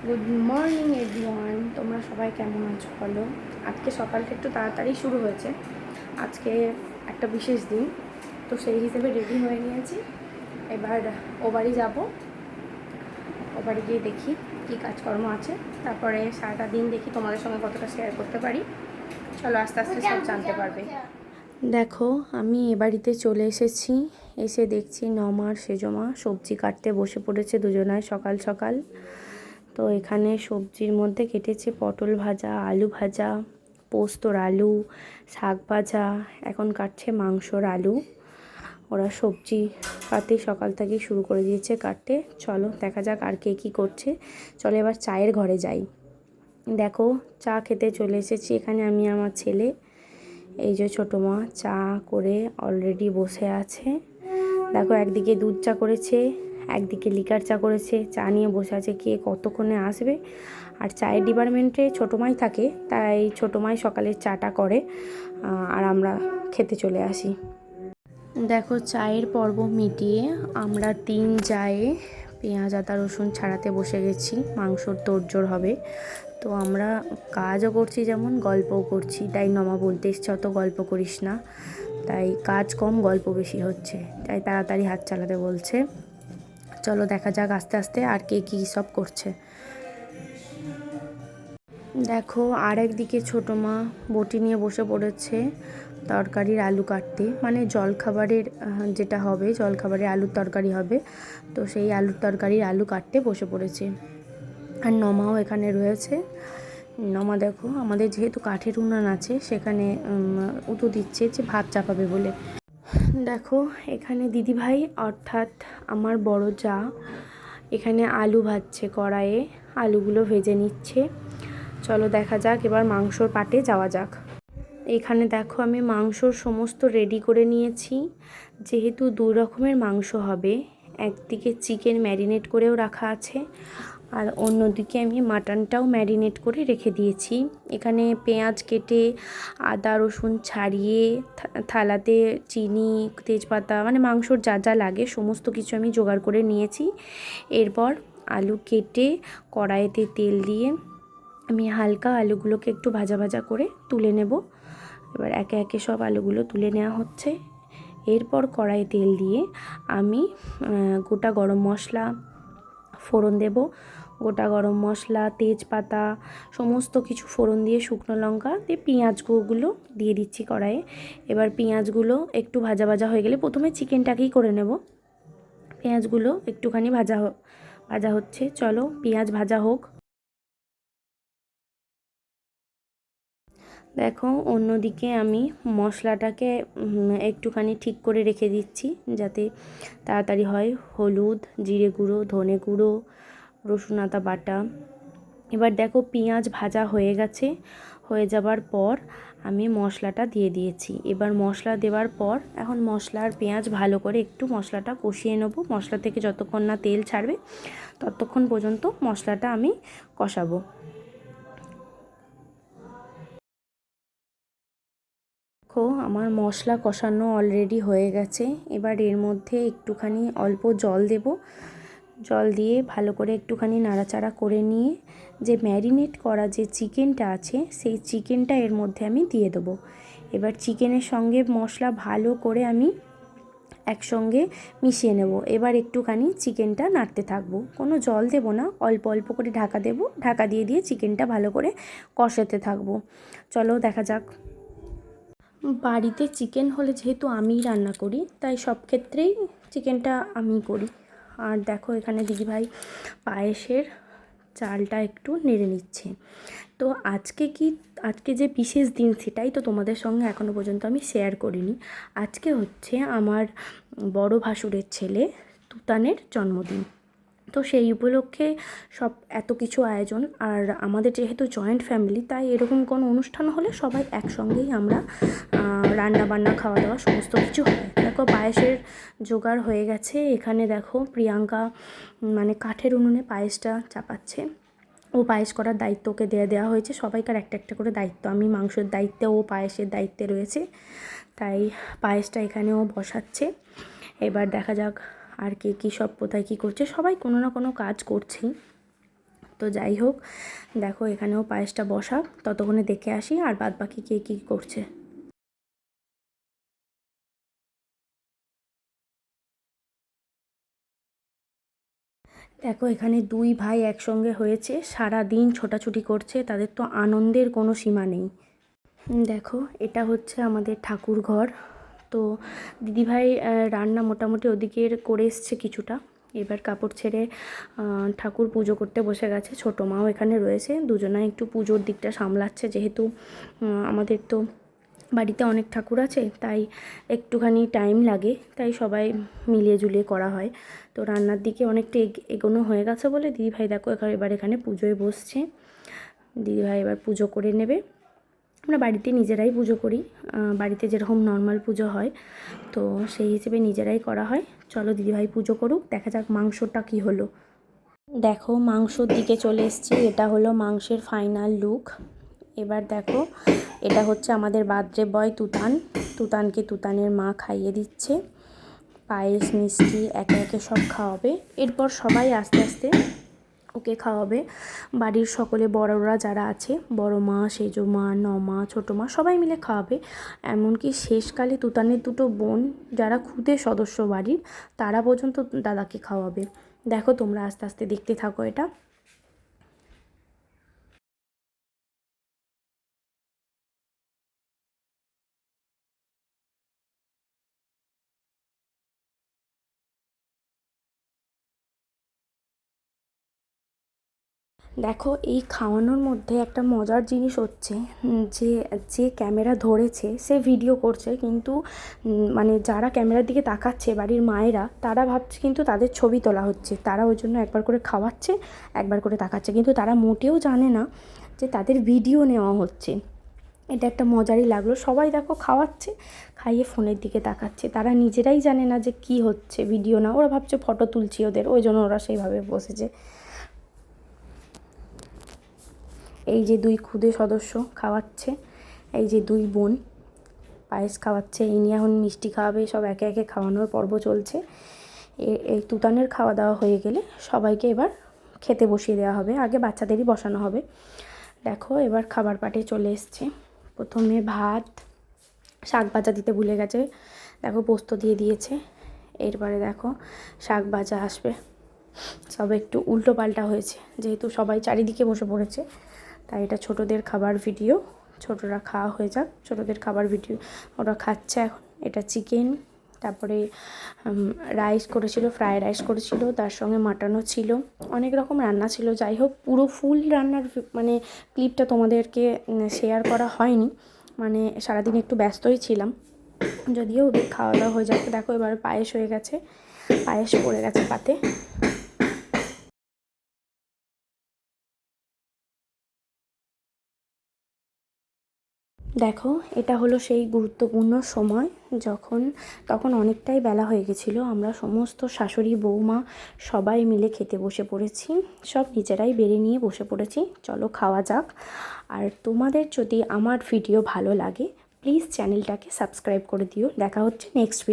Good morning everyone, তোমরা সবাই কেমন আছো বলো। আজকে সকালটা একটু তাড়াতাড়ি শুরু হয়েছে। আজকে একটা বিশেষ দিন, তো সেই হিসেবে রেডি হয়ে নিয়েছি। এবার ও বাড়ি যাবো, ও বাড়ি গিয়ে দেখি কী কাজকর্ম আছে, তারপরে সারাটা দিন দেখি তোমাদের সঙ্গে কতটা শেয়ার করতে পারি। চলো আস্তে আস্তে সব জানতে পারবে। দেখো, আমি এ বাড়িতে চলে এসেছি। এসে দেখছি নমা আর সেজমা সবজি কাটতে বসে পড়েছে দুজনায় সকাল সকাল। তো এখানে সবজির মধ্যে কেটেছে পটল ভাজা, আলু ভাজা, পোস্তর আলু, শাক ভাজা, এখন কাটছে মাংসর আলু। ওরা সবজি পাতি সকাল থেকেই শুরু করে দিয়েছে কাটতে। চলো দেখা যাক আর কে কী করছে। চলো এবার চায়ের ঘরে যাই। দেখো, চা খেতে চলে এসেছি এখানে আমি, আমার ছেলে। এই যে ছোটো মা চা করে অলরেডি বসে আছে। দেখো, একদিকে দুধ চা করেছে, একদিকে লিকার চা করেছে, চা নিয়ে বসে আছে, কে কতক্ষণে আসবে। আর চায়ের ডিপার্টমেন্টে ছোটো মাই থাকে, তাই ছোটো মাই সকালের চাটা করে, আর আমরা খেতে চলে আসি। দেখো, চায়ের পর্ব মিটিয়ে আমরা 3 জায়ে পেঁয়াজ আদা রসুন ছাড়াতে বসে গেছি। মাংসর তোড়জোড় হবে, তো আমরা কাজও করছি যেমন গল্পও করছি। তাই নমা বলতে এসছে অত গল্প করিস না, তাই কাজ কম গল্প বেশি হচ্ছে, তাই তাড়াতাড়ি হাত চালাতে বলছে। চলো দেখা যাক আস্তে আস্তে আর কে কী সব করছে। দেখো, আর একদিকে ছোটো মা বটি নিয়ে বসে পড়েছে তরকারির আলু কাটতে, মানে জলখাবারের যেটা হবে, জলখাবারে আলুর তরকারি হবে, তো সেই আলুর তরকারির আলু কাটতে বসে পড়েছে। আর নমাও এখানে রয়েছে। নমা দেখো, আমাদের যেহেতু কাঠের উনান আছে সেখানে উতো দিচ্ছে যে ভাত চাপাবে বলে। দেখো, এখানে দিদিভাই অর্থাৎ আমার বড় যা এখানে আলু ভাজছে কড়াইয়ে, আলুগুলো ভেজে নিচ্ছে। চলো দেখা যাক এবার মাংসর পাটে যাওয়া যাক। এখানে দেখো, আমি মাংসর সমস্ত রেডি করে নিয়েছি। যেহেতু 2 রকমের মাংস হবে, একদিকে চিকেন ম্যারিনেট করেও রাখা আছে, আর অন্যদিকে আমি মাটনটাও ম্যারিনেট করে রেখে দিয়েছি। এখানে পেঁয়াজ কেটে, আদা রসুন ছাড়িয়ে, থালাতে চিনি, তেজপাতা, মানে মাংসর যা যা লাগে সমস্ত কিছু আমি জোগাড় করে নিয়েছি। এরপর আলু কেটে কড়াইতে তেল দিয়ে আমি হালকা আলুগুলোকে একটু ভাজা ভাজা করে তুলে নেব। এবার একে একে সব আলুগুলো তুলে নেওয়া হচ্ছে। এরপর কড়াইয়ে তেল দিয়ে আমি গোটা গরম মশলা ফোড়ন দেব। গোটা গরম মশলা, তেজপাতা সমস্ত কিছু ফোড়ন দিয়ে, শুকনো লঙ্কা দিয়ে পেঁয়াজগুলো দিয়ে দিচ্ছি কড়াইয়ে। এবার পেঁয়াজগুলো একটু ভাজা ভাজা হয়ে গেলে, প্রথমে চিকেনটাকেই করে নেব। পেঁয়াজগুলো একটুখানি ভাজা হচ্ছে। চলো পেঁয়াজ ভাজা হোক। দেখো, অন্যদিকে আমি মশলাটাকে একটুখানি ঠিক করে রেখে দিচ্ছি যাতে তাড়াতাড়ি হয়। হলুদ, জিরে গুঁড়ো, ধনে গুঁড়ো, রসুন আদা বাটা। এবার দেখো, পেঁয়াজ ভাজা হয়ে গেছে। হয়ে যাবার পর আমি মশলাটা দিয়ে দিয়েছি। এবার মশলা দেওয়ার পর এখন মশলা আর পেঁয়াজ ভালো করে একটু মশলাটা কষিয়ে নেব। মশলা থেকে যতক্ষণ না তেল ছাড়বে ততক্ষণ পর্যন্ত মশলাটা আমি কষাবো। দেখো, আমার মশলা কষানো অলরেডি হয়ে গেছে। এবার এর মধ্যে একটুখানি অল্প জল দেব। জল দিয়ে ভালো করে একটুখানি নাড়াচাড়া করে নিয়ে যে ম্যারিনেট করা যে চিকেনটা আছে সেই চিকেনটা এর মধ্যে আমি দিয়ে দেবো। এবার চিকেনের সঙ্গে মশলা ভালো করে আমি একসঙ্গে মিশিয়ে নেব। এবার একটুখানি চিকেনটা নাড়তে থাকবো, কোনো জল দেব না, অল্প অল্প করে ঢাকা দেব। ঢাকা দিয়ে দিয়ে চিকেনটা ভালো করে কষাতে থাকবো। চলো দেখা যাক। বাড়িতে চিকেন হলে যেহেতু আমিই রান্না করি, তাই সব ক্ষেত্রেই চিকেনটা আমিই করি। আর দেখো, এখানে দিদিভাই পায়েসের চালটা একটু নেড়ে নিচ্ছে। তো আজকে যে বিশেষ দিন সেটাই তো তোমাদের সঙ্গে এখনও পর্যন্ত আমি শেয়ার করিনি। আজকে হচ্ছে আমার বড় ভাসুরের ছেলে তুতানের জন্মদিন। তো সেই উপলক্ষে সব এত কিছু আয়োজন। আর আমাদের যেহেতু জয়েন্ট ফ্যামিলি, তাই এরকম কোনো অনুষ্ঠান হলে সবাই একসঙ্গেই আমরা রান্না বান্না খাওয়া দাওয়া সমস্ত কিছু হয়। দেখো, পায়েসের জোগাড় হয়ে গেছে। এখানে দেখো, প্রিয়াঙ্কা মানে কাঠের উনুনে পায়েসটা চাপাচ্ছে। ও পায়েস করার দায়িত্ব ওকে দেওয়া হয়েছে। সবাইকার একটা একটা করে দায়িত্ব। আমি মাংসের দায়িত্বে, ও পায়েসের দায়িত্বে রয়েছে, তাই পায়েসটা এখানে ও বসাচ্ছে। এবার দেখা যাক আর কে কী সব কোথায় কী করছে। সবাই কোনো না কোনো কাজ করছেই। তো যাই হোক, দেখো এখানেও পায়েসটা বসা, ততক্ষণে দেখে আসি আর বাদ বাকি কে কী করছে। দেখো এখানে দুই ভাই একসঙ্গে হয়েছে, সারা দিন ছোটাছুটি করছে, তাদের তো আনন্দের কোনো সীমা নেই। দেখো এটা হচ্ছে আমাদের ঠাকুর ঘর। তো দিদিভাই রান্না মোটামুটি ওদিকের করে এসছে কিছুটা, এবার কাপড় ছেড়ে ঠাকুর পুজো করতে বসে গেছে। ছোটো মাও এখানে রয়েছে, দুজনাই একটু পুজোর দিকটা সামলাচ্ছে, যেহেতু আমাদের তো বাড়িতে অনেক ঠাকুর আছে, তাই একটুখানি টাইম লাগে, তাই সবাই মিলিয়ে ঝুলিয়ে করা হয়। তো রান্নার দিকে অনেকটা এগোনো হয়ে গেছে বলে দিদিভাই দেখো এবার এখানে পুজোয় বসছে। দিদিভাই এবার পুজো করে নেবে। আমরা বাড়িতে নিজেরাই পুজো করি, বাড়িতে যেরকম নর্মাল পুজো হয়, তো সেই হিসেবে নিজেরাই করা হয়। চলো দিদিভাই পুজো করুক, দেখা যাক মাংসটা কি হলো। দেখো মাংসর দিকে চলে এসেছি, এটা হলো মাংসের ফাইনাল লুক। এবার দেখো এটা হচ্ছে আমাদের বার্থডে বয় তুতান, তুতানকে তুতানের মা খাইয়ে দিচ্ছে পায়েস মিষ্টি, একে একে সব খাওয়াবে। এরপর সবাই আস্তে আস্তে ওকে খাওয়াবে, বাড়ির সকলে বড়রা যারা আছে, বড় মা, সেজো মা, নমা, ছোটো মা, সবাই মিলে খাওয়াবে। এমনকি শেষকালে তুতানের দুটো বোন যারা খুদে সদস্য বাড়ির, তারা পর্যন্ত দাদাকে খাওয়াবে। দেখো তোমরা আস্তে আস্তে দেখতে থাকো এটা। দেখো এই খাওয়ানোর মধ্যে একটা মজার জিনিস হচ্ছে যে যে ক্যামেরা ধরেছে সে ভিডিও করছে, কিন্তু মানে যারা ক্যামেরার দিকে তাকাচ্ছে বাড়ির মায়েরা, তারা ভাবছে কিন্তু তাদের ছবি তোলা হচ্ছে, তারা ওই জন্য একবার করে খাওয়াচ্ছে, একবার করে তাকাচ্ছে, কিন্তু তারা মোটেও জানে না যে তাদের ভিডিও নেওয়া হচ্ছে। এটা একটা মজারই লাগলো, সবাই দেখো খাওয়াচ্ছে, খাইয়ে ফোনের দিকে তাকাচ্ছে, তারা নিজেরাই জানে না যে কি হচ্ছে, ভিডিও না, ওরা ভাবছে ফটো তুলছি ওদের, ওই জন্য ওরা সেইভাবে বসেছে। এই যে দুই খুদে সদস্য খাওয়াচ্ছে, এই যে দুই বোন পায়েস খাওয়াচ্ছে, এই নিয়ে এখন মিষ্টি খাওয়াবে, সব একে একে খাওয়ানোর পর্ব চলছে। এই তুতানের খাওয়া দাওয়া হয়ে গেলে সবাইকে এবার খেতে বসিয়ে দেওয়া হবে, আগে বাচ্চাদেরই বসানো হবে। দেখো এবার খাবার পাটে চলে এসছে, প্রথমে ভাত, শাক ভাজা দিতে ভুলে গেছে, দেখো পোস্ত দিয়ে দিয়েছে, এরপরে দেখো শাক ভাজা আসবে। সব একটু উল্টো পাল্টা হয়েছে, যেহেতু সবাই চারিদিকে বসে পড়েছে, তাই এটা ছোটদের খাবার ভিডিও, ছোটরা খাওয়া হয়ে যাক, ছোটদের খাবার ভিডিও, ওরা খাচ্ছে এখন। এটা চিকেন, তারপরে রাইস করেছিল, ফ্রায়েড রাইস করেছিল, তার সঙ্গে মাটনও ছিল, অনেক রকম রান্না ছিল। যাই হোক পুরো ফুল রান্নার মানে ক্লিপটা তোমাদেরকে শেয়ার করা হয়নি, মানে সারাদিন একটু ব্যস্তই ছিলাম। যদিও ওদের খাওয়া দাওয়া হয়ে যাচ্ছে, দেখো এবার পায়েস হয়ে গেছে, পায়েস পড়ে গেছে পাতে। দেখো এটা হলো সেই গুরুত্বপূর্ণ সময়, তখন অনেকটাই বেলা হয়ে গেছিলো, আমরা সমস্ত শাশুড়ি বৌমা সবাই মিলে খেতে বসে পড়েছি, সব নিজেরাই বেড়ে নিয়ে বসে পড়েছি। চলো খাওয়া যাক। আর তোমাদের যদি আমার ভিডিও ভালো লাগে প্লিজ চ্যানেলটাকে সাবস্ক্রাইব করে দিও। দেখা হচ্ছে নেক্সট ভিডিও।